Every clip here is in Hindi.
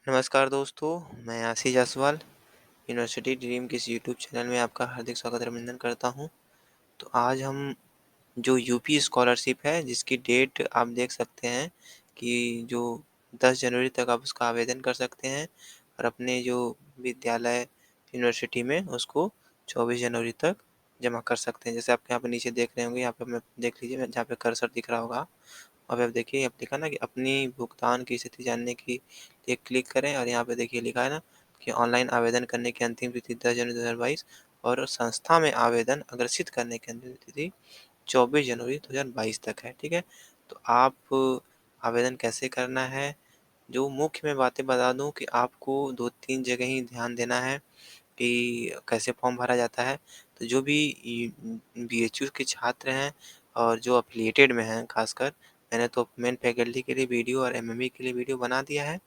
नमस्कार दोस्तों, मैं आशीष जायसवाल यूनिवर्सिटी ड्रीम के इस यूट्यूब चैनल में आपका हार्दिक स्वागत अभिनंदन करता हूँ। तो आज हम जो यूपी स्कॉलरशिप है जिसकी डेट आप देख सकते हैं कि जो 10 जनवरी तक आप उसका आवेदन कर सकते हैं और अपने जो विद्यालय यूनिवर्सिटी में उसको 24 जनवरी तक जमा कर सकते हैं। जैसे आप यहाँ पे नीचे देख रहे होंगे, यहाँ पे मैं देख लीजिए, जहाँ पे कर्सर दिख रहा होगा। अब आप देखिए, अब लिखा ना कि अपनी भुगतान की स्थिति जानने के लिए क्लिक करें और यहाँ पे देखिए लिखा है ना कि ऑनलाइन आवेदन करने की अंतिम तिथि 10 जनवरी 2022 और संस्था में आवेदन अग्रेषित करने की अंतिम तिथि 24 जनवरी 2022 तक है। ठीक है, तो आप आवेदन कैसे करना है, जो मुख्य मैं बातें बता दूं कि आपको 2-3 जगह ही ध्यान देना है कि कैसे फॉर्म भरा जाता है। तो जो भी बीएचयू के छात्र हैं और जो एफिलिएटेड में हैं खासकर, मैंने तो मेन फैकल्टी के लिए वीडियो और एमएमई के लिए वीडियो बना दिया है।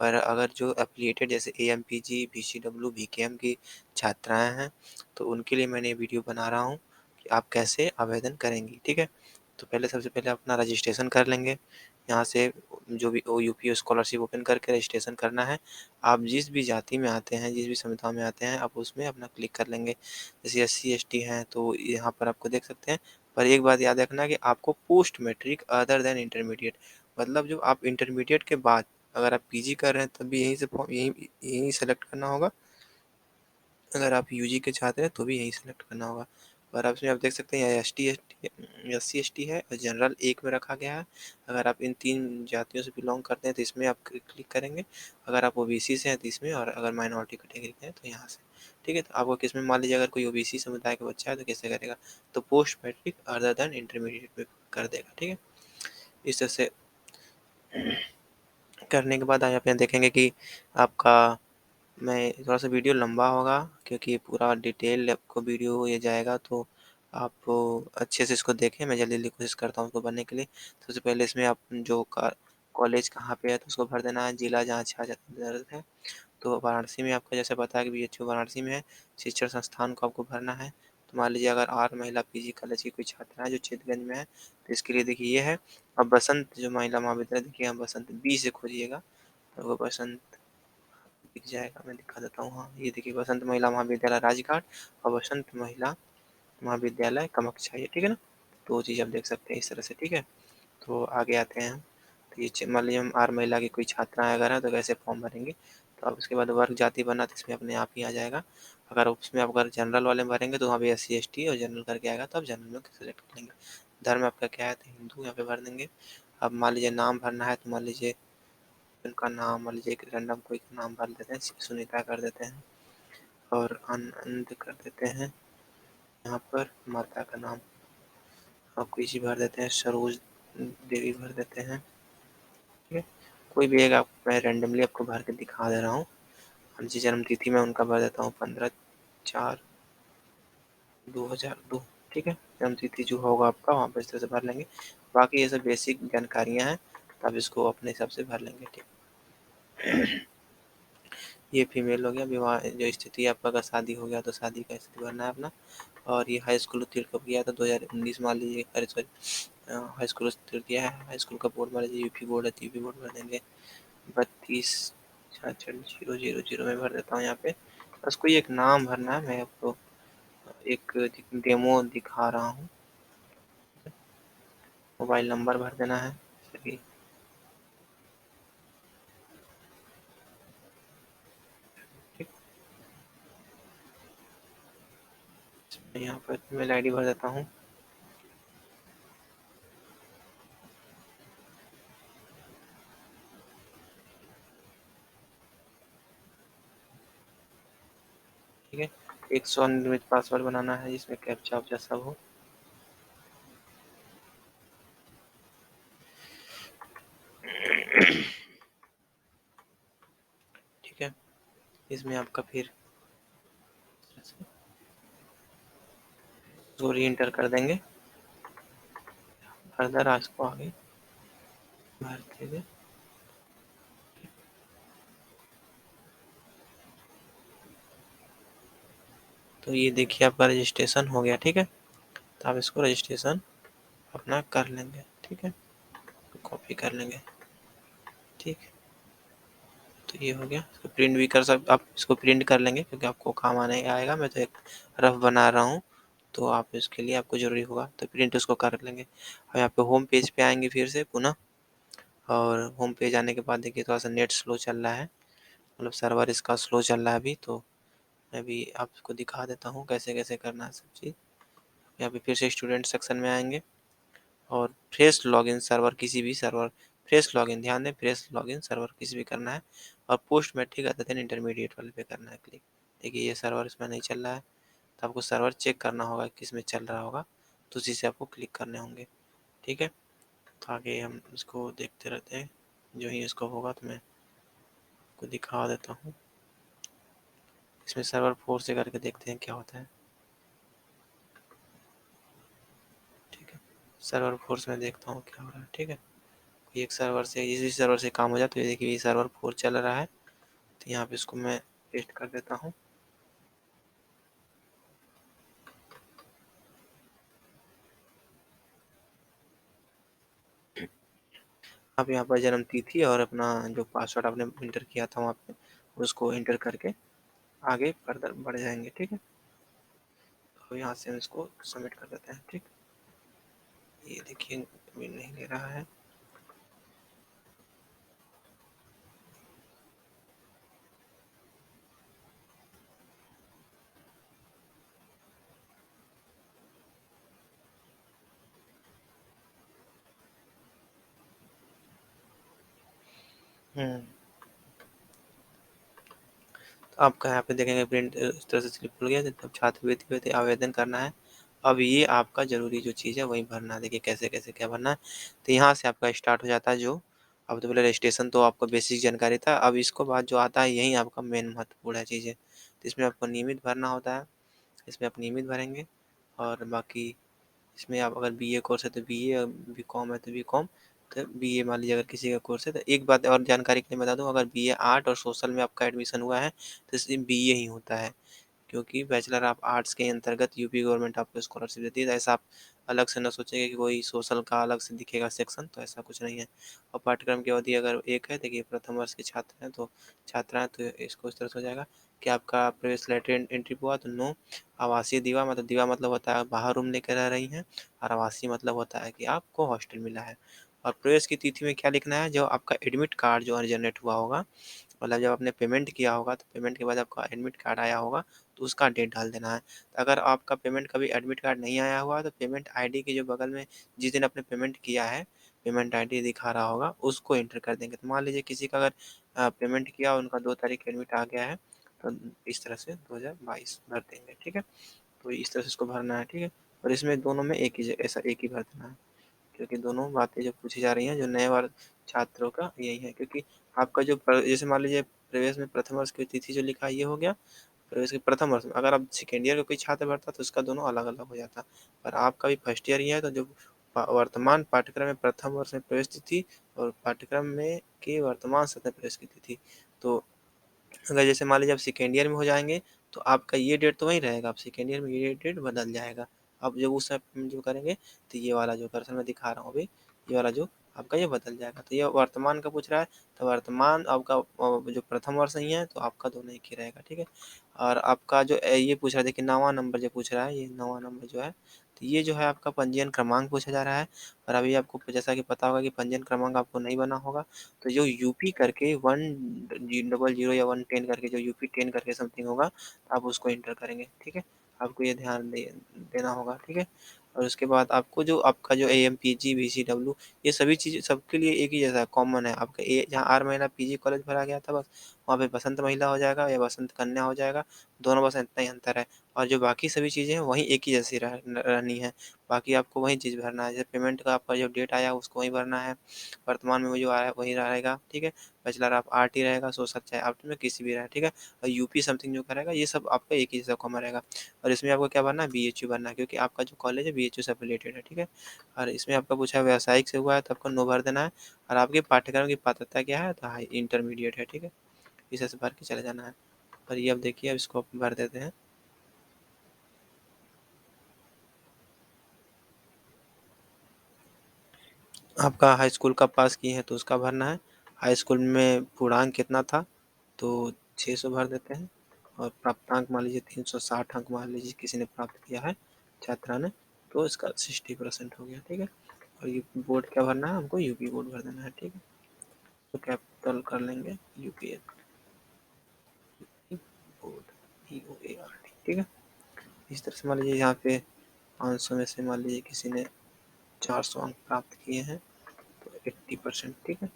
पर अगर जो एफिलिएटेड जैसे एएमपीजी, बीसीडब्ल्यू, बीकेएम की छात्राएँ हैं, तो उनके लिए मैंने वीडियो बना रहा हूँ कि आप कैसे आवेदन करेंगी। ठीक है? तो पहले सबसे पहले अपना रजिस्ट्रेशन कर लेंगे। यहाँ से जो भी यूपी स्कॉलरशिप ओपन करके रजिस्ट्रेशन करना है। आप जिस भी जाति में आते हैं, जिस भी संविधा में आते हैं, आप उसमें अपना क्लिक कर लेंगे। जैसे एससी, एसटी हैं तो यहाँ पर आपको देख सकते हैं। पर एक बात याद रखना कि आपको post matric other than intermediate, मतलब जो आप इंटरमीडिएट के बाद अगर आप पीजी कर रहे हैं तब भी यहीं से यहीं यहीं सेलेक्ट करना होगा। अगर आप यूजी के छात्र हैं तो भी यहीं सेलेक्ट करना होगा। और आप इसमें आप देख सकते हैं एससी एसटी है और जनरल एक में रखा गया है। अगर आप इन 3 जातियों से बिलॉन्ग करते हैं तो इसमें आप क्लिक करेंगे। अगर आप ओबीसी से हैं तो इसमें, और अगर माइनॉरिटी कैटेगरी के हैं तो यहाँ से। ठीक है, तो आपको किसमें, मान लीजिए अगर कोई ओबीसी समुदाय का बच्चा है तो कैसे करेगा, तो post matric other than intermediate में कर देगा। ठीक है, इस तरह से करने के बाद आप यहाँ देखेंगे कि आपका, मैं थोड़ा-सा वीडियो लंबा होगा क्योंकि पूरा डिटेल आपको वीडियो ये जाएगा, तो आप अच्छे से इसको देखें। मैं जल्दी-जल्दी कोशिश करता हूँ उसको भरने के लिए। सबसे पहले इसमें आप जो का कॉलेज कहाँ पे है तो उसको भर देना है, जिला जहाँ दर्ज है। तो वाराणसी में आपका जैसे पता है कि बीएचयू वाराणसी में है। शिक्षण संस्थान को आपको भरना है। तो मान लीजिए अगर आर महिला पीजी कॉलेज की कोई छात्रा है जो चितगंज में है, तो इसके लिए देखिए ये है। अब बसंत जो महिला महाविद्यालय, देखिए यहाँ बसंत बी से खोजिएगा तो वो बसंत दिख जाएगा। मैं दिखा देता हूँ। हाँ, ये देखिए बसंत महिला महाविद्यालय राजघाट और बसंत महिला महाविद्यालय कामाख्या, ये ठीक है ना। तो वो चीज़ आप देख सकते हैं इस तरह से। ठीक है, तो आगे आते हैं हम। तो ये मान लीजिए हम आर महिला की कोई छात्रा अगर है तो कैसे फॉर्म भरेंगे। तो आप उसके बाद वर्ग जाति भरना, तो इसमें अपने आप ही आ जाएगा। अगर उसमें आप अगर जनरल वाले में भरेंगे तो वहाँ पे एस सी एस टी और जनरल करके आएगा, तो आप जनरल में सेलेक्ट कर लेंगे। धर्म आपका क्या है, तो हिंदू यहाँ पे भर देंगे। अब मान लीजिए नाम भरना है, तो मान लीजिए उनका नाम, मान लीजिए एक रैंडम कोई नाम भर देते हैं, सुनीता कर देते हैं और आनंद कर देते हैं। यहाँ पर माता का नाम आप कोई चीज़ भर देते हैं, सरोज देवी भर देते हैं। ठीक है, कोई भी एक आप, मैं रैंडमली आपको भर के दिखा दे रहा हूँ। उनकी जन्म तिथि मैं उनका भर देता हूँ 15/4/2002। ठीक है, जन्म तिथि जो होगा आपका वहाँ पर इस तरह से भर लेंगे। बाकी ये सब बेसिक जानकारियाँ हैं, तो आप इसको अपने हिसाब से भर लेंगे। ठीक, ये फीमेल हो गया। विवाह जो स्थिति आपका, अगर शादी हो गया तो शादी का स्थिति भरना है अपना। और ये हाई स्कूल उत्तीर्ण कब किया था, 2019 मान लीजिए। अरे सॉरी, हाई स्कूल उत्तीर्ण किया है। हाई स्कूल का बोर्ड मान लीजिए यूपी बोर्ड है तो यूपी बोर्ड भर देंगे। 32/66/000 में भर देता हूँ यहाँ पे। बस कोई एक नाम भरना है, मैं आपको एक डेमो दिखा रहा हूँ। मोबाइल नंबर भर देना है सभी। ठीक, मैं यहाँ पर ईमेल आईडी भर देता हूँ। ठीक है, एक स्वनिर्मित पासवर्ड बनाना है जिसमें कैप्चा वैप्चा सब हो। ठीक है, इसमें आपका फिर इसको री एंटर कर देंगे। फर्दर आज को आगे भरते हुए। तो ये देखिए आपका रजिस्ट्रेशन हो गया। ठीक है, तो आप इसको रजिस्ट्रेशन अपना कर लेंगे। ठीक है, कॉपी कर लेंगे। ठीक है, तो ये हो गया। इसको प्रिंट भी आप इसको प्रिंट कर लेंगे क्योंकि आपको काम आने आएगा। मैं तो एक रफ बना रहा हूँ, तो आप इसके लिए आपको ज़रूरी होगा तो प्रिंट उसको कर लेंगे। अब यहाँ पे होम पेज पे आएंगे फिर से पुनः, और होम पेज आने के बाद देखिए थोड़ा सा नेट स्लो चल रहा है, मतलब सर्वर इसका स्लो चल रहा है अभी। तो मैं भी आपको दिखा देता हूँ कैसे कैसे करना है सब चीज़। यहाँ पे फिर से स्टूडेंट सेक्शन में आएंगे और फ्रेश लॉगिन सर्वर, किसी भी सर्वर फ्रेश लॉगिन, ध्यान दें फ्रेश लॉगिन सर्वर किसी भी करना है, और पोस्ट मैट्रिक अद्यतन इंटरमीडिएट वाले पे करना है क्लिक। देखिए ये सर्वर इसमें नहीं चल रहा है, तो आपको सर्वर चेक करना होगा किस में चल रहा होगा, तो उसी से आपको क्लिक करने होंगे। ठीक है, तो आगे हम इसको देखते रहते हैं, जो ही इसको होगा तो मैं आपको दिखा देता हूँ। इसमें सर्वर 4 से करके देखते हैं क्या होता है। ठीक है, सर्वर 4 में देखता हूँ क्या हो रहा है। ठीक है, एक सर्वर से, इसी सर्वर से काम हो जाए, तो ये देखिए ये सर्वर 4 चल रहा है, तो यहाँ पे इसको मैं पेस्ट कर देता हूँ। आप यहाँ पर जन्म तिथि और अपना जो पासवर्ड आपने इंटर किया था वहाँ पे, उसको इंटर करके आगे फर्दर बढ़ जाएंगे। ठीक है, तो यहाँ से हम इसको सबमिट कर देते हैं। ठीक, ये देखिए अभी नहीं ले रहा है। तो आपका यहाँ पे देखेंगे प्रिंट इस तरह से स्लिप खुल गया, जब छात्रवृत्ति पे आवेदन करना है। अब ये आपका ज़रूरी जो चीज़ है वही भरना है। देखिए कैसे कैसे क्या भरना है, तो यहाँ से आपका स्टार्ट हो जाता है जो, अब तो पहले रजिस्ट्रेशन तो आपको बेसिक जानकारी था, अब इसको बाद जो आता है यही आपका मेन महत्वपूर्ण है चीज़ें। तो इसमें आपको नियमित भरना होता है, इसमें आप नियमित भरेंगे। और बाकी इसमें आप अगर बीए कोर्स है तो बीए, और बीकॉम है तो बीकॉम, तो बीए मान लीजिए अगर किसी का कोर्स है। तो एक बात और जानकारी के लिए बता दूं, अगर बीए आर्ट और सोशल में आपका एडमिशन हुआ है तो इसमें बीए ही होता है, क्योंकि बैचलर ऑफ आर्ट्स के अंतर्गत यूपी गवर्नमेंट आपको स्कॉलरशिप देती है। तो ऐसा आप अलग से न सोचेंगे कि कोई सोशल का अलग से दिखेगा सेक्शन, तो ऐसा कुछ नहीं है। और पाठ्यक्रम की अवधि अगर एक है, देखिए प्रथम वर्ष के छात्र हैं तो छात्रा हैं, तो इसको इस तरह से हो जाएगा कि आपका प्रवेश लेटर एंट्री हुआ तो नो। आवासीय दीवा, मतलब दीवा मतलब होता है बाहर रूम लेकर रह रही हैं, और आवासीय मतलब होता है कि आपको हॉस्टल मिला है। और प्रवेश की तिथि में क्या लिखना है, जो आपका एडमिट कार्ड जो जनरेट हुआ होगा, मतलब जब आपने पेमेंट किया होगा तो पेमेंट के बाद आपका एडमिट कार्ड आया होगा, तो उसका डेट डाल देना है। तो अगर आपका पेमेंट कभी एडमिट कार्ड नहीं आया हुआ तो पेमेंट आईडी के जो बगल में जिस दिन आपने पेमेंट किया है, पेमेंट आईडी दिखा रहा होगा, उसको एंटर कर देंगे। तो मान लीजिए किसी का अगर पेमेंट किया, उनका 2 तारीख एडमिट आ गया है, तो इस तरह से 2022 भर देंगे। ठीक है, तो इस तरह से इसको भरना है। ठीक है, और इसमें दोनों में एक ही ऐसा एक ही भर देना है, क्योंकि दोनों बातें जो पूछी जा रही हैं जो नए वाले छात्रों का यही है। क्योंकि आपका जो जैसे मान लीजिए प्रवेश में प्रथम वर्ष की तिथि जो लिखा है ये हो गया प्रवेश के प्रथम वर्ष में। अगर आप सेकेंड ईयर का कोई छात्र भरता तो उसका दोनों अलग अलग हो जाता, पर आपका भी फर्स्ट ईयर ही है, तो जो वर्तमान पाठ्यक्रम में प्रथम वर्ष में प्रवेश तिथि और पाठ्यक्रम में के वर्तमान सत्र प्रवेश की तिथि, तो अगर जैसे मान लीजिए आप सेकेंड ईयर में हो जाएंगे तो आपका ये डेट तो वही रहेगा, आप सेकेंड ईयर में ये डेट बदल जाएगा। अब जब उस समय जो करेंगे तो ये वाला जो कर्सर मैं दिखा रहा हूँ अभी, ये वाला जो आपका ये बदल जाएगा। तो ये वर्तमान का पूछ रहा है, तो वर्तमान आपका जो प्रथम वर्ष नहीं है तो आपका दोनों एक ही रहेगा। ठीक है, और आपका जो ये पूछ रहा है, देखिए नवा नंबर जो पूछ रहा है, ये नवा नंबर जो है, तो ये जो है आपका पंजीयन क्रमांक पूछा जा रहा है। और अभी आपको जैसा कि पता होगा कि पंजीयन क्रमांक आपको नहीं बना होगा, तो जो यूपी करके 100 या 110 करके जो यूपी 10 करके समथिंग होगा, आप उसको इंटर करेंगे। ठीक है, आपको ये ध्यान देना होगा। ठीक है, और उसके बाद आपको जो आपका जो AMPG VCW, ये सभी चीज़ सबके लिए एक ही जैसा कॉमन है। आपका ए जहाँ आर महिला PG कॉलेज भरा गया था, बस वहाँ पे बसंत महिला हो जाएगा या बसंत कन्या हो जाएगा, दोनों बस इतना ही अंतर है। और जो बाकी सभी चीज़ें हैं वही एक ही जैसी रहनी है। बाकी आपको वही चीज़ भरना है, जैसे पेमेंट का आपका जो डेट आया उसको वही भरना है, वर्तमान में वो जो आया है वही रहेगा। ठीक है, बैचलर ऑफ आर्ट ही रहेगा, सोशल चाहे आर्ट में किसी भी रहे। ठीक है, और यूपी समथिंग जो करेगा ये सब आपका एक ही जैसा कॉमन रहेगा। और इसमें आपको क्या भरना है, BHU भरना है, क्योंकि आपका जो कॉलेज है BHU से एफिलिएटेड है। ठीक है, और इसमें आपका पूछा है व्यावसायिक से हुआ है तो आपको नो भर देना है। और आपके पाठ्यक्रम की पात्रता क्या है, तो हाई इंटरमीडिएट है। ठीक है, इसे से भर के चले जाना है। और ये अब देखिए, अब इसको भर देते हैं। आपका हाई स्कूल का पास किए हैं तो उसका भरना है। हाई स्कूल में पूर्णांक कितना था तो 600 भर देते हैं और प्राप्तांक मान लीजिए 360 अंक मान लीजिए किसी ने प्राप्त किया है छात्रा ने, तो इसका 60% हो गया। ठीक है, और ये बोर्ड क्या भरना है हमको, यूपी बोर्ड भर देना है। ठीक है, तो कैपिटल कर लेंगे यूपी बोर्ड, EOARD। ठीक है, इस तरह से मान लीजिए यहाँ पे 500 में से मान लीजिए किसी ने 400 अंक प्राप्त किए हैं तो 80%। ठीक है,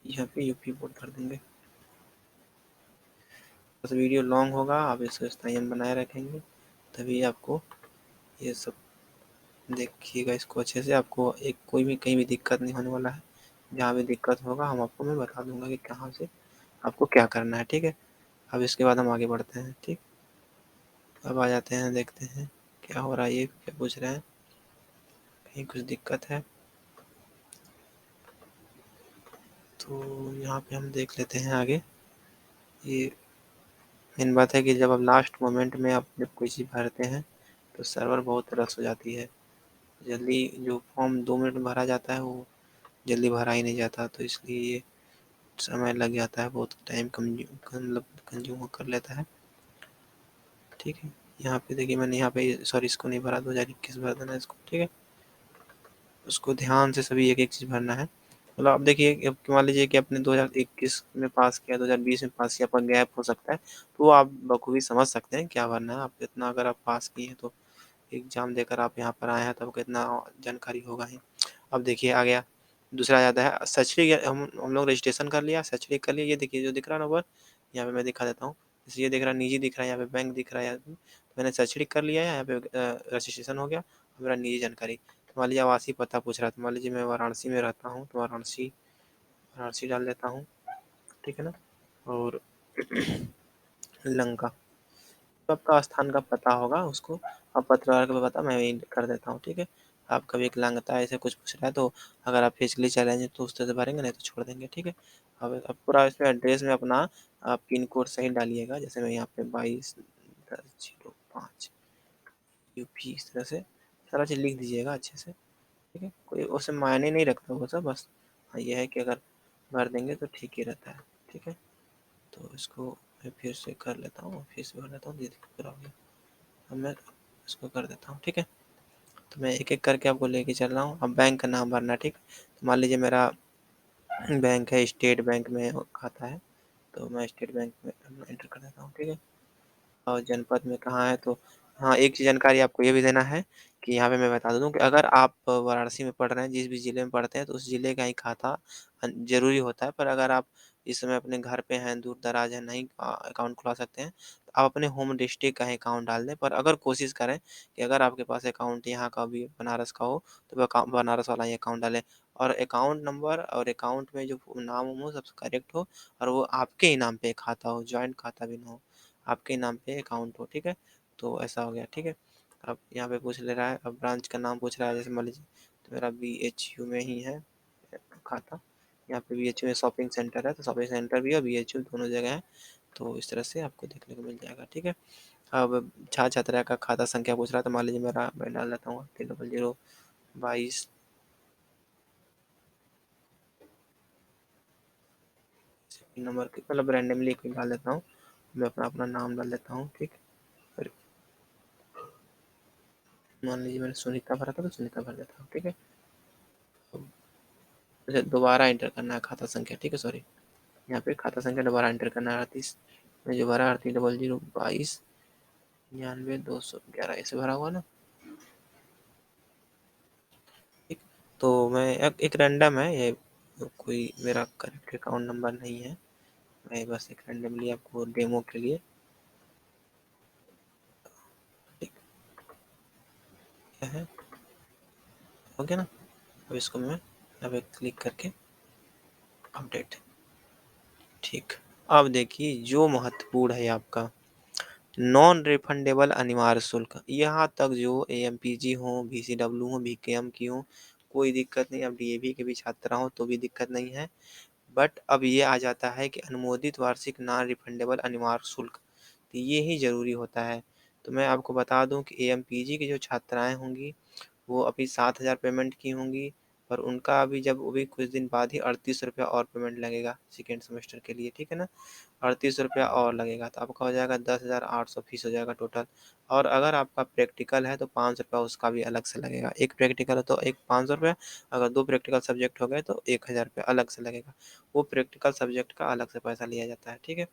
यहाँ पे यूपी बोर्ड भर देंगे। बस वीडियो लॉन्ग होगा, आप इसको संयम बनाए रखेंगे तभी आपको ये सब देखिएगा इसको अच्छे से, आपको एक कोई भी कहीं भी दिक्कत नहीं होने वाला है। जहाँ भी दिक्कत होगा हम आपको मैं बता दूंगा कि कहाँ से आपको क्या करना है। ठीक है, अब इसके बाद हम आगे बढ़ते हैं। ठीक, अब आ जाते हैं, देखते हैं क्या हो रहा है, ये क्या पूछ रहे हैं, कहीं कुछ दिक्कत है तो यहाँ पे हम देख लेते हैं आगे। ये मेन बात है कि जब आप लास्ट मोमेंट में आप जब कोई चीज़ भरते हैं तो सर्वर बहुत रश हो जाती है, जल्दी जो फॉर्म 2 मिनट में भरा जाता है वो जल्दी भरा ही नहीं जाता, तो इसलिए ये समय लग जाता है, बहुत टाइम मतलब कंज्यूम कर लेता है। ठीक है, यहाँ पे देखिए मैंने यहाँ पे सॉरी इसको नहीं भरा, 2021 भर देना है इसको। ठीक है, उसको ध्यान से सभी एक एक चीज़ भरना है। मतलब आप देखिए अब मान लीजिए कि आपने 2021 में पास किया, 2020 में पास किया, पर गैप हो सकता है, तो वो आप बखूबी समझ सकते हैं क्या भरना है। आप इतना अगर आप पास किए हैं तो एग्ज़ाम देकर आप यहाँ पर आए हैं तो आपको इतना जानकारी होगा ही। अब देखिए आ गया दूसरा आ जाता है शैक्षणिक, हम लोग रजिस्ट्रेशन कर लिया, शैक्षणिक कर लिया। ये देखिए जो दिख रहा है ना ऊपर, यहाँ पे मैं दिखा देता हूँ, जैसे ये दिख रहा है निजी दिख रहा है, यहाँ पे बैंक दिख रहा है, तो मैंने शैक्षणिक कर लिया है, यहाँ पे रजिस्ट्रेशन हो गया। मेरा निजी जानकारी, तो मान लीजिए आवासीय पता पूछ रहा है, तो मान लीजिए मैं वाराणसी में रहता हूँ तो वाराणसी वाराणसी डाल देता हूँ। ठीक है ना, और लंका, तो आपका स्थान का पता होगा उसको आप पत्रकार का पता मैं वही कर देता हूँ। ठीक है, आपका विकलांगता ऐसे कुछ पूछ रहा है तो अगर आप फिजिकली चैलेंज तो उस तरह से भरेंगे, नहीं तो छोड़ देंगे। ठीक है, अब आप पूरा इसमें एड्रेस में अपना आप पिन कोड सही डालिएगा, जैसे मैं यहाँ पे 22-10-05 यूपी, इस तरह से सारा चीज़ लिख दीजिएगा अच्छे से। ठीक है, कोई उससे मायने नहीं रखता वो सब, बस हाँ ये है कि अगर भर देंगे तो ठीक ही रहता है। ठीक है, तो इसको मैं फिर से कर लेता हूँ, फिर से भर लेता हूँ, ये पूरा हो गया। अब मैं इसको कर देता हूँ। ठीक है, तो मैं एक एक करके आपको लेके चल रहा हूँ। अब बैंक का नाम भरना है। ठीक, तो मान लीजिए मेरा बैंक है स्टेट बैंक में खाता है, तो मैं स्टेट बैंक में एंटर कर देता हूँ। ठीक है, और जनपद में कहाँ है, तो हाँ एक चीज़ जानकारी आपको ये भी देना है कि यहाँ पे मैं बता दूँ कि अगर आप वाराणसी में पढ़ रहे हैं, जिस भी ज़िले में पढ़ते हैं, तो उस ज़िले का ही खाता ज़रूरी होता है। पर अगर आप इस समय अपने घर पे हैं, दूर-दराज हैं, नहीं अकाउंट खुला सकते हैं, तो आप अपने होम डिस्ट्रिक्ट का ही अकाउंट डाल दें। पर अगर कोशिश करें कि अगर आपके पास अकाउंट यहाँ का भी बनारस का हो, तो बनारस वाला ही अकाउंट डालें, और अकाउंट नंबर और अकाउंट में जो नाम हो सब करेक्ट हो, और वो आपके ही नाम पे खाता हो, जॉइंट खाता भी ना हो, आपके नाम पे अकाउंट हो। ठीक है, तो ऐसा हो गया। ठीक है, अब यहाँ पे पूछ ले रहा है, अब ब्रांच का नाम पूछ रहा है, जैसे मान लीजिए तो मेरा BHU में ही है खाता, यहाँ पे BHU में शॉपिंग सेंटर है, तो शॉपिंग सेंटर भी है, BHU दोनों जगह है, तो इस तरह से आपको देखने को मिल जाएगा। ठीक है, अब छात्र छात्रा का खाता संख्या पूछ रहा है, तो मान लीजिए मेरा मैं डाल देता हूँ 0022 नंबर के, मतलब रैंडमली कोई डाल देता हूँ, मैं अपना अपना नाम डाल देता हूँ। ठीक, और मान लीजिए मैंने सुनीता भरा था तो सुनीता भर देता हूँ। ठीक है, अच्छा दोबारा एंटर करना है खाता संख्या। ठीक है, सॉरी यहाँ पे खाता संख्या दोबारा एंटर करना है, 38 में जो भरा 38 0022 99 211 ऐसे भरा हुआ ना। ठीक, तो मैं एक रैंडम है ये, कोई मेरा करेक्ट अकाउंट नंबर नहीं है, मैं बस एक रैंडमली आपको डेमो के लिए। ठीक, क्या है, हो गया ना। अब इसको मैं अब एक क्लिक करके अपडेट। ठीक, अब देखिए जो महत्वपूर्ण है आपका नॉन रिफंडेबल अनिवार्य शुल्क, यहाँ तक जो AMPG हो, VCW हो, VKM की हो, कोई दिक्कत नहीं। अब DAV के भी छात्रा हो तो भी दिक्कत नहीं है, बट अब ये आ जाता है कि अनुमोदित वार्षिक नॉन रिफंडेबल अनिवार्य शुल्क, तो ये ही ज़रूरी होता है। तो मैं आपको बता दूं कि AMPG की जो छात्राएं होंगी वो अभी 7,000 पेमेंट की होंगी, और उनका अभी जब वो भी कुछ दिन बाद ही 38 रुपया और पेमेंट लगेगा सेकेंड सेमेस्टर के लिए, ठीक है ना? 38 रुपया और लगेगा, तो आपका हो जाएगा 10,800 फीस हो जाएगा टोटल। और अगर आपका प्रैक्टिकल है तो 500 रुपया उसका भी अलग से लगेगा। एक प्रैक्टिकल है तो एक 500 रुपया, अगर 2 प्रैक्टिकल सब्जेक्ट हो गए तो 1000 रुपया अलग से लगेगा। वो प्रैक्टिकल सब्जेक्ट का अलग से पैसा लिया जाता है, ठीक है?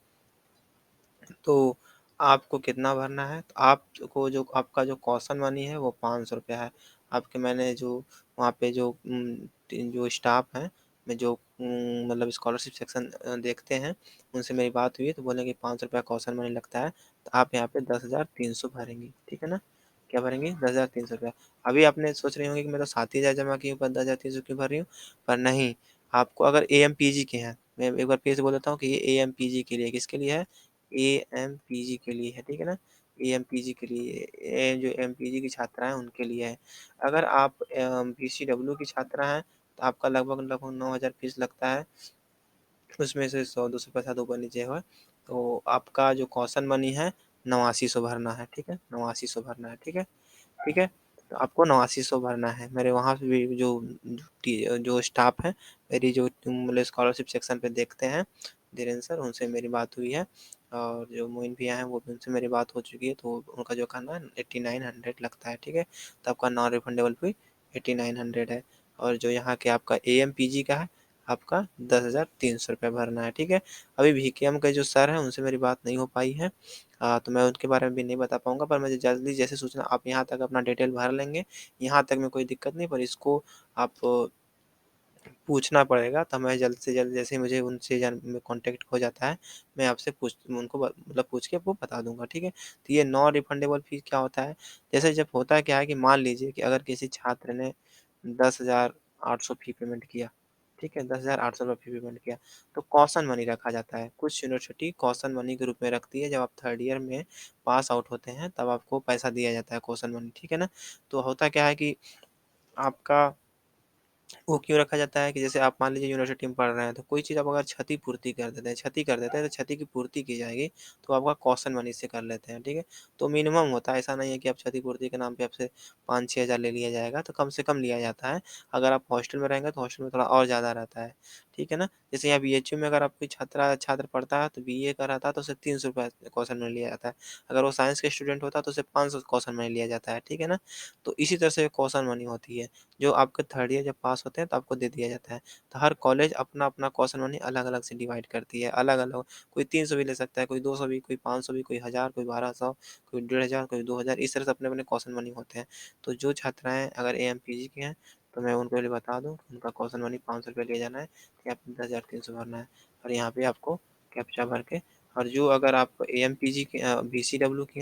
तो आपको कितना भरना है? तो आपको जो आपका जो कॉशन मनी है वो 500 रुपया है। आपके मैंने जो वहाँ पे जो जो स्टाफ हैं, में जो मतलब स्कॉलरशिप सेक्शन देखते हैं, उनसे मेरी बात हुई है तो बोले कि 500 रुपया कॉशन मनी लगता है, तो आप यहाँ पे 10,300 भरेंगी, ठीक है ना? क्या भरेंगी? 10,300 रुपया। अभी आपने सोच रही होंगी कि मैं तो 7,000 जमा की हूँ पर 10,300 क्यों भर रही हूँ? पर नहीं, आपको अगर एएमपीजी के हैं, मैं एक बार फिर से बोल देता हूँ कि ये एएमपीजी के लिए, किसके लिए है? एएमपीजी के लिए है, ठीक है ना? एएमपीजी के लिए, जो एमपीजी की छात्रा हैं उनके लिए है। अगर आप बीसीडब्ल्यू की छात्रा हैं तो आपका लगभग 9,000 फीस लगता है। उसमें से 100-200 पैसा तो ऊपर नीचे हुआ, तो आपका जो कॉशन मनी है 8900 भरना है, ठीक है? 8900 भरना है, ठीक है? ठीक है? तो आपको 8900 भरना है। मेरे वहाँ पे भी जो स्टाफ है, मेरी जो मतलब स्कॉलरशिप सेक्शन पे देखते हैं, धीरेन्द्र सर, उनसे मेरी बात हुई है। और जो मोइन भैया हैं वो भी, उनसे मेरी बात हो चुकी है, तो उनका जो कहना है 8900 लगता है, ठीक है? तो आपका नॉन रिफंडेबल फी 8900 है। और जो यहाँ के आपका एएमपीजी का है, आपका 10,300 रुपये भरना है, ठीक है? अभी वीकेएम के जो सर हैं उनसे मेरी बात नहीं हो पाई है, तो मैं उनके बारे में भी नहीं बता पाऊँगा, पर मुझे जल्दी जैसे सूचना आप यहाँ तक अपना डिटेल भर लेंगे, यहाँ तक में कोई दिक्कत नहीं, पर इसको आप पूछना पड़ेगा, तो मैं जल्द से जल्द जैसे ही मुझे उनसे कॉन्टैक्ट हो जाता है, मैं आपसे उनको मतलब पूछ के आपको बता दूँगा, ठीक है? तो ये नॉन रिफंडेबल फ़ीस क्या होता है? जैसे जब होता क्या है कि मान लीजिए कि अगर किसी छात्र ने 10,800 फ़ी पेमेंट किया, ठीक है? 10,800 रुपये फ़ी पेमेंट किया, तो कॉशन मनी रखा जाता है। कुछ यूनिवर्सिटी कॉशन मनी के रूप में रखती है, जब आप थर्ड ईयर में पास आउट होते हैं, तब आपको पैसा दिया जाता है कॉशन मनी, ठीक है ना? तो होता क्या है कि आपका वो क्यों रखा जाता है कि जैसे आप मान लीजिए यूनिवर्सिटी में पढ़ रहे हैं, तो कोई चीज़ आप अगर क्षति कर देते हैं, तो क्षति की पूर्ति की जाएगी, तो आपका कॉशन मनी से कर लेते हैं, ठीक है? तो मिनिमम होता है, ऐसा नहीं है कि आप क्षतिपूर्ति के नाम पे आपसे 5-6 हज़ार ले लिया जाएगा, तो कम से कम लिया जाता है। अगर आप हॉस्टल में रहेंगे, तो हॉस्टल में थोड़ा और ज़्यादा रहता है, ठीक है ना? जैसे यहाँ बीएचयू में अगर आप कोई छात्र पढ़ता है, तो बीए का रहता है, तो उसे ₹300 कॉशन मनी लिया जाता है। अगर वो साइंस के स्टूडेंट होता है, तो उसे 500 कॉशन मनी लिया जाता है, ठीक है ना? तो इसी तरह से कॉशन मनी होती है। जो आपके थर्ड ईयर जब पास होते हैं तो आपको दे दिया जाता है। तो हर कॉलेज अपना-अपना कॉशन मनी अलग-अलग से डिवाइड करती है, अलग-अलग। कोई 300 भी ले सकता है, कोई 200 भी, कोई 500 भी, कोई 1000, कोई 1200, कोई 1500, कोई 2000, इस तरह से अपने-अपने कॉशन मनी होते हैं। तो जो छात्राएँ अगर एएमपीजी के हैं, तो मैं उनको पहले बता दूँ, उनका कॉशन मनी ₹500 ले जाना है, या 10,300 भरना है। और यहाँ पे आपको कैप्चा भर के, और जो अगर आप एएमपीजी के बीसीडब्ल्यू की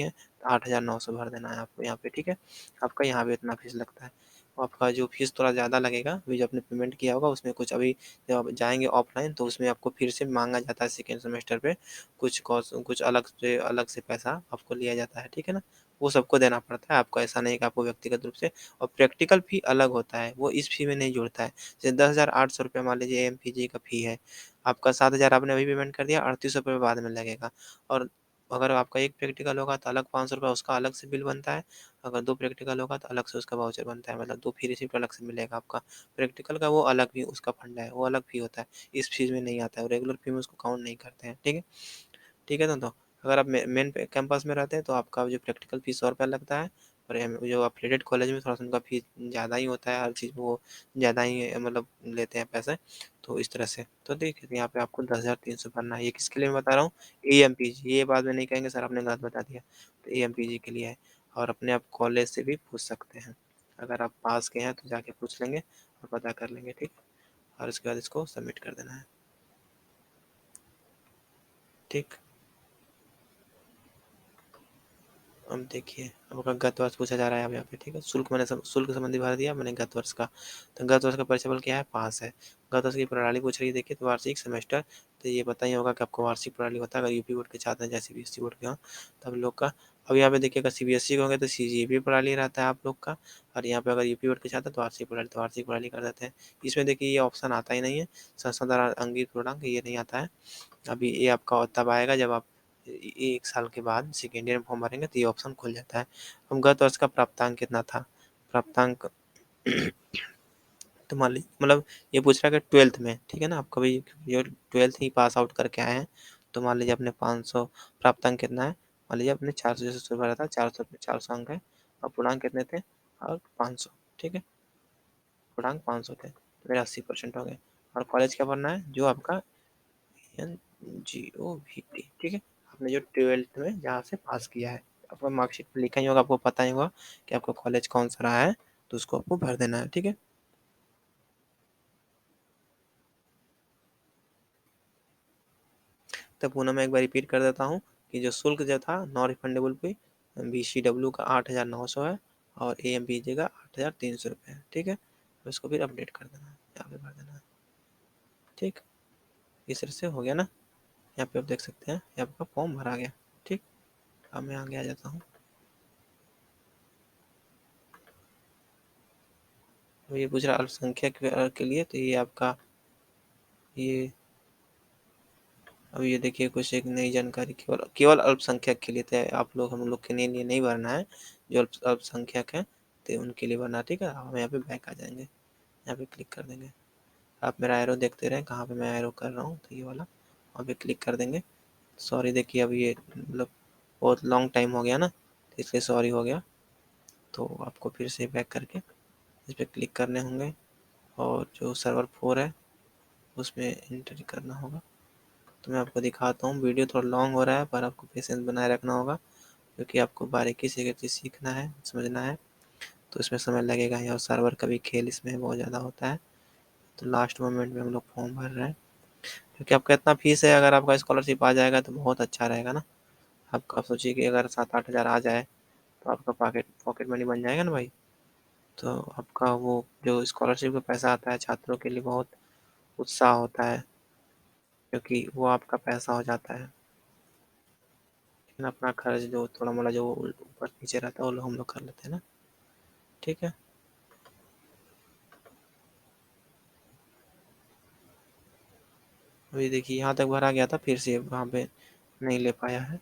हैं, तो 8,900 भर देना है आपको यहाँ पे, ठीक है? आपका यहाँ भी इतना फ़ीस लगता है। आपका जो फ़ीस थोड़ा ज़्यादा लगेगा, अभी जो आपने पेमेंट किया होगा उसमें कुछ, अभी जब आप जाएँगे ऑफ़लाइन तो उसमें आपको फिर से माँगा जाता है सेकंड सेमेस्टर पे, कुछ अलग से पैसा आपको लिया जाता है, ठीक है ना? वो सबको देना पड़ता है, आपको ऐसा नहीं है कि आपको व्यक्तिगत रूप से। और प्रैक्टिकल फ़ी अलग होता है, वो इस फ़ी में नहीं जुड़ता है। जैसे 10,800 रुपये मान लीजिए एमपीजी का फ़ी है, आपका 7,000 आपने अभी पेमेंट कर दिया, 3800 रुपये बाद में लगेगा। और अगर आपका एक प्रैक्टिकल होगा तो अलग 500 रुपये उसका अलग से बिल बनता है। अगर 2 प्रैक्टिकल होगा तो अलग से उसका वाउचर बनता है, मतलब 2 फ्री रिसीप्ट अलग से मिलेगा आपका। प्रैक्टिकल का वो अलग भी उसका फंडा है, वो अलग फ़ी होता है। इस फ़ीस में नहीं आता है, रेगुलर फ़ी में उसको काउंट नहीं करते हैं, ठीक है? ठीक है ना? तो अगर आप मेन कैंपस में रहते हैं तो आपका जो प्रैक्टिकल फ़ीस ₹100 लगता है, और जो एफिलिएटेड कॉलेज में थोड़ा-सा उनका फ़ीस ज़्यादा ही होता है, हर चीज़ में वो ज़्यादा ही मतलब लेते हैं पैसे, तो इस तरह से। तो देखिए यहाँ पे आपको 10,300 भरना है, ये किसके लिए मैं बता रहा हूँ? एएमपीजी, ये बाद में नहीं कहेंगे सर आपने गलत बता दिया, तो एएमपीजी के लिए है। और अपने आप कॉलेज से भी पूछ सकते हैं, अगर आप पास के हैं तो जाके पूछ लेंगे और पता कर लेंगे, ठीक? और उसके बाद इसको सबमिट कर देना है, ठीक? अब देखिए, अब आपका गत वर्ष पूछा जा रहा है अब यहाँ पे, ठीक है? शुल्क संबंधी भर दिया मैंने गत वर्ष का। तो गत वर्ष का परीक्षाफल क्या है? पास है। गत वर्ष की प्रणाली पूछ रही है, देखिए, तो वार्षिक सेमेस्टर, तो ये पता ही होगा कि आपको वार्षिक प्रणाली होता है, अगर यूपी बोर्ड के छात्र हैं, या सीबीएसई बोर्ड के हों, तब लोग का। अब यहाँ पे देखिए, अगर सीबीएसई के होंगे तो सीजीपी प्रणाली रहता है आप लोग का, और यहाँ पे अगर यूपी बोर्ड के छात्र हैं तो वार्षिक प्रणाली कर देते हैं। इसमें देखिए ये ऑप्शन आता ही नहीं है, संस्था द्वारा अंगीकृत पूर्णांक, ये नहीं आता है। अभी ये आपका तब आएगा जब आप 1 साल के बाद सेकेंड ईयर में फॉर्म भरेंगे, तो ये ऑप्शन खुल जाता है। अब गत वर्ष का प्राप्तांक कितना था? प्राप्तांक तो मान लीजिए मतलब ये पूछ रहा है कि 12th में, ठीक है ना? आप कभी जो 12th ही पास आउट करके आए हैं, तो मान लीजिए आपने 500 प्राप्तांक कितना है? मान लीजिए आपने 400 जैसे शुरू भरा था, 400 पे 400 अंक है और पूर्णांक कितने थे? और 500, ठीक है? पूर्णांक 500 थे, तो मेरे 80% हो गए। और कॉलेज क्या पढ़ना है? जो आपका NGOVT, ठीक है? आपने जो 12th में जहाँ से पास किया है, आपका मार्कशीट में लिखा ही होगा, आपको पता ही होगा कि आपका कॉलेज कौन सा रहा है, तो उसको आपको भर देना है, ठीक है? तो पुनः मैं एक बार रिपीट कर देता हूँ कि जो शुल्क जो था नॉन रिफंडेबल पे BCW का 8,900 है और AMPJ का 8,300 रुपये है, ठीक है? तो इसको फिर अपडेट कर देना है, यहाँ पे भर देना है, ठीक? इस तरह से हो गया ना? यहाँ पे आप देख सकते हैं, ये आपका फॉर्म भरा गया, ठीक? अब मैं आगे आ जाता हूँ। तो ये पूछ रहा है अल्पसंख्यक के लिए, तो ये आपका ये अब ये देखिए कुछ एक नई जानकारी केवल केवल अल्पसंख्यक के लिए थे, आप लोग हम लोग के लिए नहीं भरना है, जो अल्पसंख्यक है तो उनके लिए भरना, ठीक है? हम यहाँ पे बैक आ जाएंगे, यहाँ पे क्लिक कर देंगे। आप मेरा एरो देखते रहें कहाँ पे मैं एरो कर रहा हूँ, तो ये वाला वहाँ पे क्लिक कर देंगे। सॉरी देखिए अब ये मतलब बहुत लॉन्ग टाइम हो गया ना, तो इसलिए सॉरी हो गया। तो आपको फिर से बैक करके इस पर क्लिक करने होंगे और जो सर्वर 4 है उसमें एंट्री करना होगा। तो मैं आपको दिखाता हूँ, वीडियो थोड़ा लॉन्ग हो रहा है पर आपको पेशेंस बनाए रखना होगा, क्योंकि आपको बारीकी से चीज़ सीखना है, समझना है, तो इसमें समय लगेगा ही और सर्वर का भी खेल इसमें बहुत ज़्यादा होता है। तो लास्ट मोमेंट में हम लोग फॉर्म भर रहे हैं, क्योंकि आपका इतना फीस है, अगर आपका स्कॉलरशिप आ जाएगा तो बहुत अच्छा रहेगा ना। आप सोचिए कि अगर 7-8 हज़ार आ जाए तो आपका पॉकेट पॉकेट मनी बन जाएगा ना भाई। तो आपका वो जो स्कॉलरशिप का पैसा आता है छात्रों के लिए बहुत उत्साह होता है, क्योंकि वो आपका पैसा हो जाता है, लेकिन अपना खर्च जो थोड़ा मोड़ा जो ऊपर नीचे रहता है वो लोग हम लोग कर लेते हैं ना, ठीक है? अभी देखिए यहाँ तक भरा गया था, फिर से वहाँ पे नहीं ले पाया है।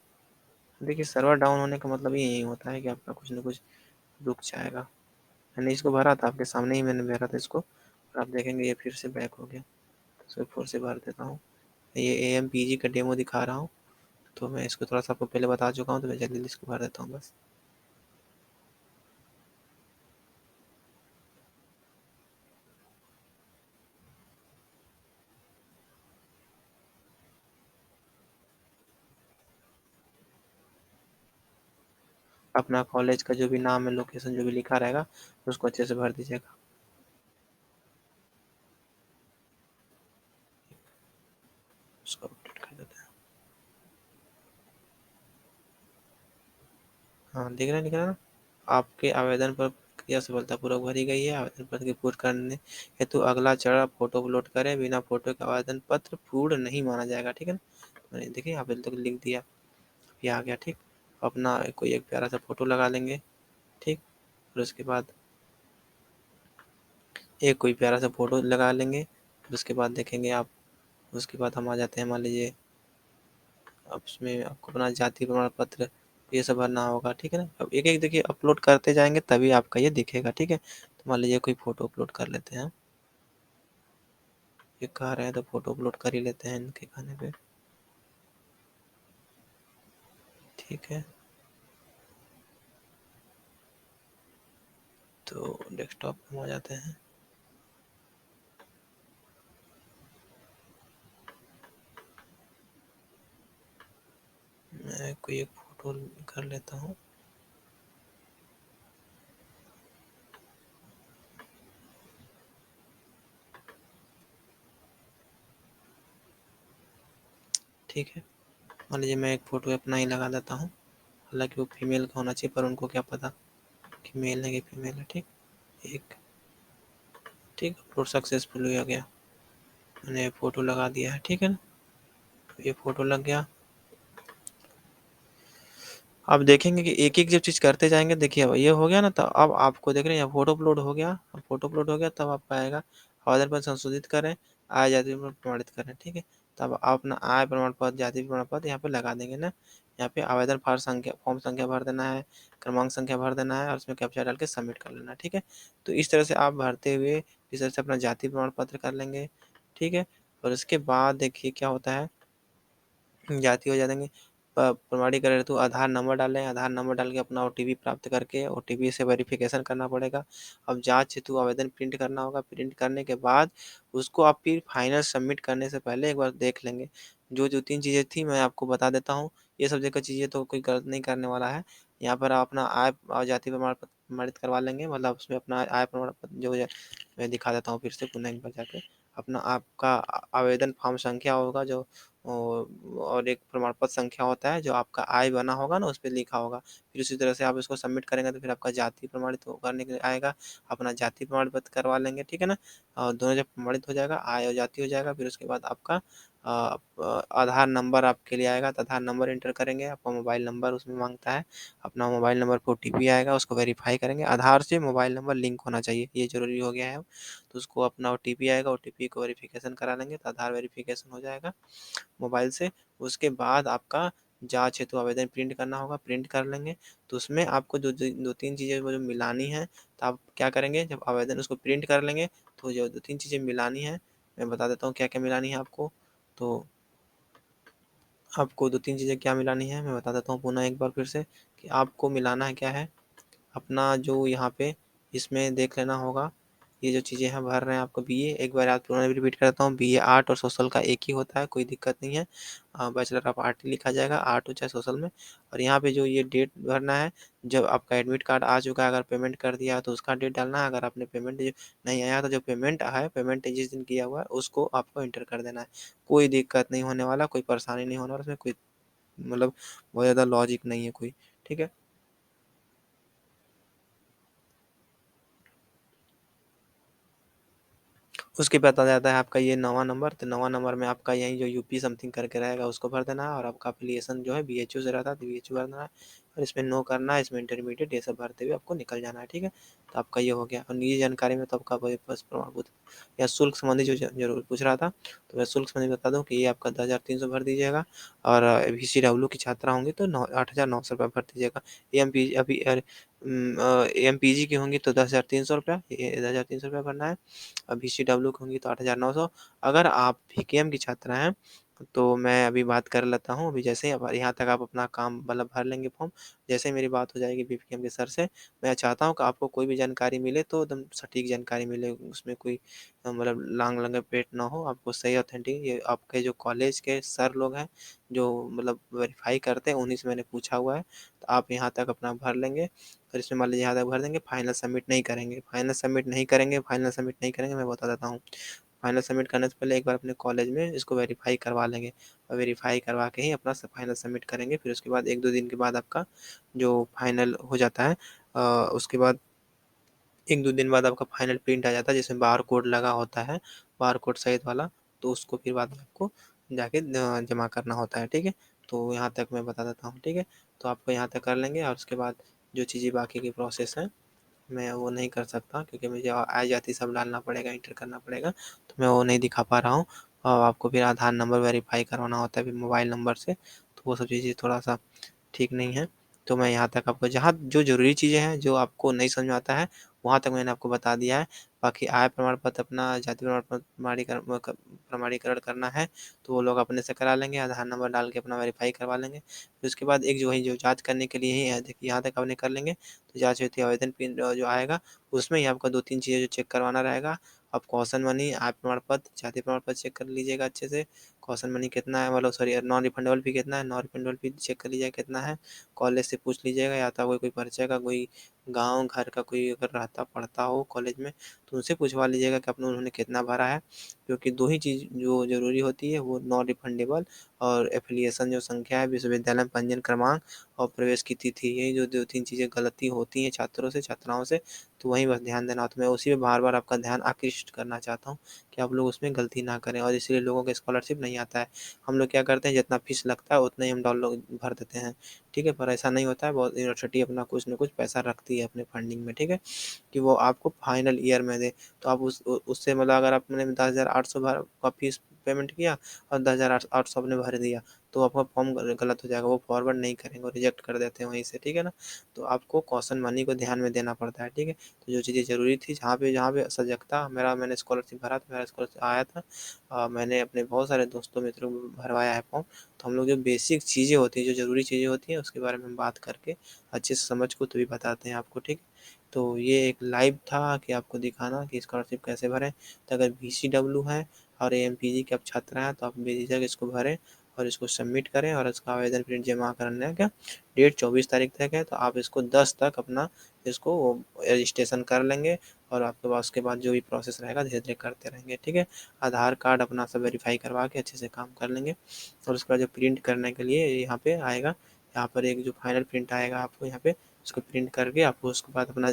देखिए सर्वर डाउन होने का मतलब यही होता है कि आपका कुछ ना कुछ रुक जाएगा। मैंने इसको भरा था, आपके सामने ही मैंने भरा था इसको, और आप देखेंगे ये फिर से बैक हो गया। तो इसको फिर से भर देता हूँ। ये AMPG का डेमो दिखा रहा हूँ, तो मैं इसको थोड़ा सा आपको पहले बता चुका हूँ, तो मैं जल्दी इसको भर देता हूँ बस। अपना कॉलेज का जो भी नाम है, लोकेशन जो भी लिखा रहेगा, उसको अच्छे से भर दीजिएगा। उसको अपडेट कर देते हैं। हाँ दिख रहा है, दिख रहा है ना? आपके आवेदन पर प्रक्रिया सफलतापूर्वक भरी गई है। आवेदन पत्र की पूर्ण करने हेतु अगला चरण फोटो अपलोड करें, बिना फोटो के आवेदन पत्र पूर्ण नहीं माना जाएगा, ठीक है ना? मैंने देखिए आवेदन तक लिख दिया, ये आ गया, ठीक? अपना कोई एक प्यारा सा फोटो लगा लेंगे, ठीक? और उसके बाद एक कोई प्यारा सा फोटो लगा लेंगे, फिर उसके बाद देखेंगे आप, उसके बाद हम आ जाते हैं, मान लीजिए अब उसमें आपको अपना जाति प्रमाण पत्र ये सब भरना होगा, ठीक है ना? अब एक एक देखिए अपलोड करते जाएंगे तभी आपका ये दिखेगा, ठीक है? तो मान लीजिए कोई फोटो अपलोड कर लेते हैं, ये कह रहे हैं तो फोटो अपलोड कर ही लेते हैं इनके कहने पे, ठीक है? तो डेस्कटॉप में आ जाते हैं, मैं कोई एक फोटो कर लेता हूँ, ठीक है? मान लीजिए मैं एक फोटो अपना ही लगा देता हूँ, हालांकि वो फीमेल का होना चाहिए, पर उनको क्या पता कि मेल है कि फीमेल है, ठीक? एक ठीक अपलोड सक्सेसफुल हो गया, मैंने फोटो लगा दिया है, ठीक है ना? ये फोटो लग गया। आप देखेंगे कि एक एक जब चीज़ करते जाएंगे, देखिए अब ये हो गया ना, तो अब आपको देख रहे हैं फोटो अपलोड हो गया। अब फोटो अपलोड हो गया तब आपका आएगा आवेदन पत्र संशोधित करें, आय जाति प्रमाणित करें, ठीक है? तब आप अपना आय प्रमाण पत्र जाति प्रमाण पत्र यहाँ पे लगा देंगे ना, यहाँ पे आवेदन फॉर्म संख्या भर देना है, क्रमांक संख्या भर देना है और उसमें कैप्चा डाल के सबमिट कर लेना, ठीक है? तो इस तरह से आप भरते हुए इस तरह से अपना जाति प्रमाण पत्र कर लेंगे, ठीक है। और उसके बाद देखिए क्या होता है, जाति हो जाएँगे, प्रमाणीकरण हेतु आधार नंबर डालें, आधार नंबर डाल के अपना ओटीपी प्राप्त करके ओटीपी से वेरिफ़िकेशन करना पड़ेगा। अब जाँच हेतु आवेदन प्रिंट करना होगा, प्रिंट करने के बाद उसको आप फिर फाइनल सबमिट करने से पहले एक बार देख लेंगे। जो 2-3 चीज़ें थी मैं आपको बता देता हूँ, ये सब जगह चीज़ें तो कोई गलत नहीं करने वाला है। यहाँ पर आप अपना आय और जाति प्रमाण पत्र प्रमाणित करवा लेंगे, मतलब उसमें अपना आय प्रमाण पत्र जो है, मैं दिखा देता हूँ फिर से पुनः एक बार जाके। अपना आपका आवेदन फॉर्म संख्या होगा जो और एक प्रमाण पत्र संख्या होता है जो आपका आय बना होगा ना, उसपे लिखा होगा। फिर उसी तरह से आप इसको सबमिट करेंगे तो फिर आपका जाति प्रमाणित करने के लिए आएगा, अपना जाति प्रमाण पत्र करवा लेंगे, ठीक है ना? और दोनों जब प्रमाणित हो जाएगा, आय और जाति हो जाएगा, फिर उसके बाद आपका आधार नंबर आपके लिए आएगा, तो आधार नंबर एंटर करेंगे, आपका मोबाइल नंबर उसमें माँगता है, अपना मोबाइल नंबर पे ओटीपी आएगा, उसको वेरीफ़ाई करेंगे। आधार से मोबाइल नंबर लिंक होना चाहिए, ये ज़रूरी हो गया है अब। तो उसको अपना ओटीपी आएगा, ओटीपी को वेरिफ़िकेशन करा लेंगे, तो आधार वेरिफ़िकेशन हो जाएगा मोबाइल से। उसके बाद आपका जाँच हेतु आवेदन प्रिंट करना होगा, प्रिंट कर लेंगे। तो उसमें आपको जो 2-3 चीज़ें वो जो मिलानी है, तो आप क्या करेंगे, जब आवेदन उसको प्रिंट कर लेंगे, तो जो 2-3 चीज़ें मिलानी है, मैं बता देता हूँ क्या-क्या मिलानी है आपको। तो आपको 2-3 चीज़ें क्या मिलानी है, मैं बता देता हूँ पुनः एक बार फिर से कि आपको मिलाना है क्या है, अपना जो यहाँ पे इसमें देख लेना होगा, ये जो चीज़ें हैं भर रहे हैं आपको बीए, एक बार आप पुनः रिपीट करता हूँ, बीए आर्ट और सोशल का एक ही होता है, कोई दिक्कत नहीं है। बैचलर ऑफ आर्ट ही लिखा जाएगा, आर्ट हो चाहे सोशल में। और यहाँ पे जो ये डेट भरना है, जब आपका एडमिट कार्ड आ चुका है, अगर पेमेंट कर दिया है तो उसका डेट डालना है, अगर आपने पेमेंट नहीं आया तो जो पेमेंट है, पेमेंट जिस दिन किया हुआ है उसको आपको एंटर कर देना है। कोई दिक्कत नहीं होने वाला, कोई परेशानी नहीं होने वाला, उसमें कोई मतलब बहुत ज़्यादा लॉजिक नहीं है कोई, ठीक है? उसके बाद आ जाता है आपका ये नवा नंबर, तो नवा नंबर में आपका यही जो यूपी समथिंग करके रहेगा उसको भर देना है, और आपका एफ़िलिएशन जो है बीएचयू से रहता है तो बीएचयू भर देना है, और इसमें नो करना है, इसमें इंटरमीडिएट ये सब भरते हुए आपको निकल जाना है, ठीक है? तो आपका ये हो गया। और निजी जानकारी में तो आपका वही बस प्रमाण पत्र या शुल्क संबंधी जो ज़रूर पूछ रहा था, तो मैं शुल्क संबंधी बता दूँ कि ये आपका 10,300 भर दीजिएगा, और वीसीडब्ल्यू की छात्रा होंगी तो 8,900 रुपये भर दीजिएगा। एमपी अभी एमपीजी की होंगी तो 10,300 रुपया, ये 10,300 रुपया भरना है। बीसीडब्ल्यू की होंगी तो 8,900। अगर आप वीकेएम की छात्रा हैं, तो मैं अभी बात कर लेता हूँ। अभी जैसे ही अब यहाँ तक आप अपना काम मतलब भर लेंगे फॉर्म, जैसे ही मेरी बात हो जाएगी वीकेएम के सर से, मैं चाहता हूँ कि आपको कोई भी जानकारी मिले तो एकदम सटीक जानकारी मिले, उसमें कोई मतलब लांग-लंगट ना हो, आपको सही ऑथेंटिक ये आपके जो कॉलेज के सर लोग हैं, जो मतलब वेरीफ़ाई करते हैं, उन्हीं से मैंने पूछा हुआ है। तो आप यहाँ तक अपना भर लेंगे, और इसमें मान लीजिए यहाँ तक भर देंगे, फाइनल सबमिट नहीं करेंगे, मैं बता देता हूँ। फाइनल सबमिट करने से पहले एक बार अपने कॉलेज में इसको वेरीफ़ाई करवा लेंगे, और वेरीफ़ाई करवा के ही अपना फाइनल सबमिट करेंगे। फिर उसके बाद 1-2 दिन के बाद आपका जो फाइनल हो जाता है, उसके बाद 1-2 दिन बाद आपका फाइनल प्रिंट आ जाता है, जिसमें बारकोड लगा होता है, बारकोड सहित वाला, तो उसको फिर बाद में आपको जाके जमा करना होता है, ठीक है? तो यहाँ तक मैं बता देता हूँ, ठीक है? तो आपको यहाँ तक कर लेंगे, और उसके बाद जो चीज़ें बाकी की प्रोसेस है, मैं वो नहीं कर सकता क्योंकि मुझे आय-जाति सब डालना पड़ेगा, एंटर करना पड़ेगा, तो मैं वो नहीं दिखा पा रहा हूँ। और आपको फिर आधार नंबर वेरीफ़ाई करवाना होता है फिर मोबाइल नंबर से, तो वो सब चीज़ें थोड़ा-सा ठीक नहीं है। तो मैं यहाँ तक आपको जहाँ जो ज़रूरी चीज़ें हैं, जो आपको नहीं समझ में आता है, वहाँ तक मैंने आपको बता दिया है। बाकी आय प्रमाण पत्र, अपना जाति प्रमाण पत्र प्रमाणीकरण करना है, तो वो लोग अपने से करा लेंगे, आधार नंबर डाल के अपना वेरीफ़ाई करवा लेंगे। फिर उसके बाद एक जो है जो जाँच करने के लिए ही है, देखिए यहाँ तक आपने कर लेंगे, तो जाँच हेतु आवेदन जो आएगा, उसमें ही आपका 2-3 चीज़ें जो चेक करवाना रहेगा। आप कॉशन मनी, आय प्रमाण पत्र, जाति प्रमाण पत्र चेक कर लीजिएगा अच्छे से। कॉशन मनी कितना है, मतलब सॉरी नॉन रिफंडेबल फ़ी कितना है, नॉन रिफंडेबल फ़ी चेक कर लीजिएगा कितना है। कॉलेज से पूछ लीजिएगा, या तो कोई परिचय का कोई गाँव घर का कोई अगर रहता पढ़ता हो कॉलेज में, तो उनसे पूछवा लीजिएगा कि अपने उन्होंने कितना भरा है। क्योंकि 2 ही चीज़ जो ज़रूरी होती है, वो नॉन रिफंडेबल और एफ़िलिएशन जो संख्या है, विश्वविद्यालय में पंजीयन क्रमांक और प्रवेश की तिथि, यही जो 2-3 चीज़ें गलती होती हैं छात्रों से, छात्राओं से, तो वहीं बस ध्यान देना। तो मैं उसी पे बार-बार आपका ध्यान आकृष्ट करना चाहता हूँ कि आप लोग उसमें गलती ना करें, और इसलिए लोगों को स्कॉलरशिप नहीं आता है। हम लोग क्या करते हैं, जितना फ़ीस लगता है उतना ही हम लोग भर देते हैं, ठीक है? पर ऐसा नहीं होता है, बहुत यूनिवर्सिटी अपना कुछ न कुछ पैसा रखती है अपने फंडिंग में, ठीक है? कि वो आपको फाइनल ईयर में दे। तो आप उससे मतलब अगर आपने 10,800 का फ़ीस पेमेंट किया और 10,800 आपने भर दिया, तो आपका फॉर्म गलत हो जाएगा, वो फॉरवर्ड नहीं करेंगे, वो रिजेक्ट कर देते हैं वहीं से, ठीक है ना? तो आपको कॉशन मनी को ध्यान में देना पड़ता है, ठीक है? तो जो चीज़ें ज़रूरी थी, जहाँ पे सजगता मैंने स्कॉलरशिप भरा था, मेरा स्कॉलरशिप आया था, मैंने अपने बहुत सारे दोस्तों मित्रों को भरवाया है फॉर्म। तो हम लोग जो बेसिक चीज़ें होती हैं, जो ज़रूरी चीज़ें होती हैं, उसके बारे में हम बात करके अच्छे से समझ को तभी बताते हैं आपको, ठीक? तो ये एक लाइव था कि आपको दिखाना कि स्कॉलरशिप कैसे भरें। तो अगर बीसीडब्ल्यू हैं और एएमपीजी के आप छात्र हैं, तो आप बेझिझक इसको भरें और इसको सबमिट करें और इसका आवेदन प्रिंट जमा करने का डेट 24 तारीख तक है। तो आप इसको 10 तक अपना इसको रजिस्ट्रेशन कर लेंगे और आपके पास उसके बाद जो भी प्रोसेस रहेगा धीरे-धीरे करते रहेंगे, ठीक है? आधार कार्ड अपना सब वेरीफ़ाई करवा के अच्छे से काम कर लेंगे और उसके बाद जो प्रिंट करने के लिए यहाँ पे आएगा, यहाँ पर एक जो फाइनल प्रिंट आएगा आपको यहाँ पे, उसको प्रिंट करके आपको उसके बाद अपना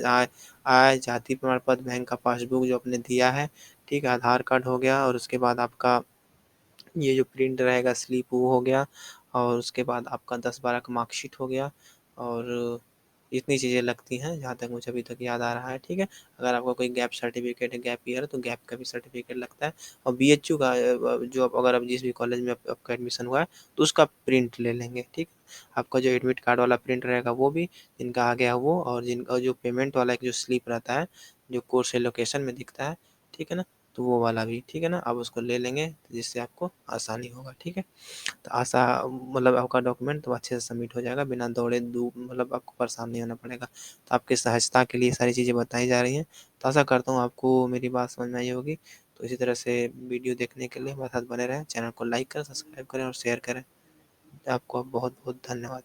आय, जाति प्रमाण पत्र, बैंक का पासबुक जो आपने दिया है, ठीक है? आधार कार्ड हो गया और उसके बाद आपका ये जो प्रिंट रहेगा स्लिप वो हो गया और उसके बाद आपका 10-12 का मार्कशीट हो गया और इतनी चीज़ें लगती हैं जहाँ तक मुझे अभी तक याद आ रहा है, ठीक है? अगर आपका कोई गैप सर्टिफिकेट है, गैप ईयर, तो गैप का भी सर्टिफिकेट लगता है और बीएचयू का जो अगर आप जिस भी कॉलेज में आपका एडमिशन हुआ है, तो उसका प्रिंट ले लेंगे, ठीक? आपका जो एडमिट कार्ड वाला प्रिंट रहेगा वो भी, जिनका आ गया वो, और जिनका जो पेमेंट वाला एक जो स्लिप रहता है, जो कोर्स एलोकेशन में दिखता है, ठीक है ना? तो वो वाला भी, ठीक है ना? आप उसको ले लेंगे जिससे आपको आसानी होगा, ठीक है? तो मतलब आपका डॉक्यूमेंट तो अच्छे से सबमिट हो जाएगा बिना दौड़े मतलब आपको परेशान नहीं होना पड़ेगा। तो आपकी सहजता के लिए सारी चीज़ें बताई जा रही हैं। तो आशा करता हूँ आपको मेरी बात समझ में आई होगी। तो इसी तरह से वीडियो देखने के लिए हमारे साथ बने रहें। चैनल को लाइक करें, सब्सक्राइब करें और शेयर करें। आपको बहुत-बहुत धन्यवाद।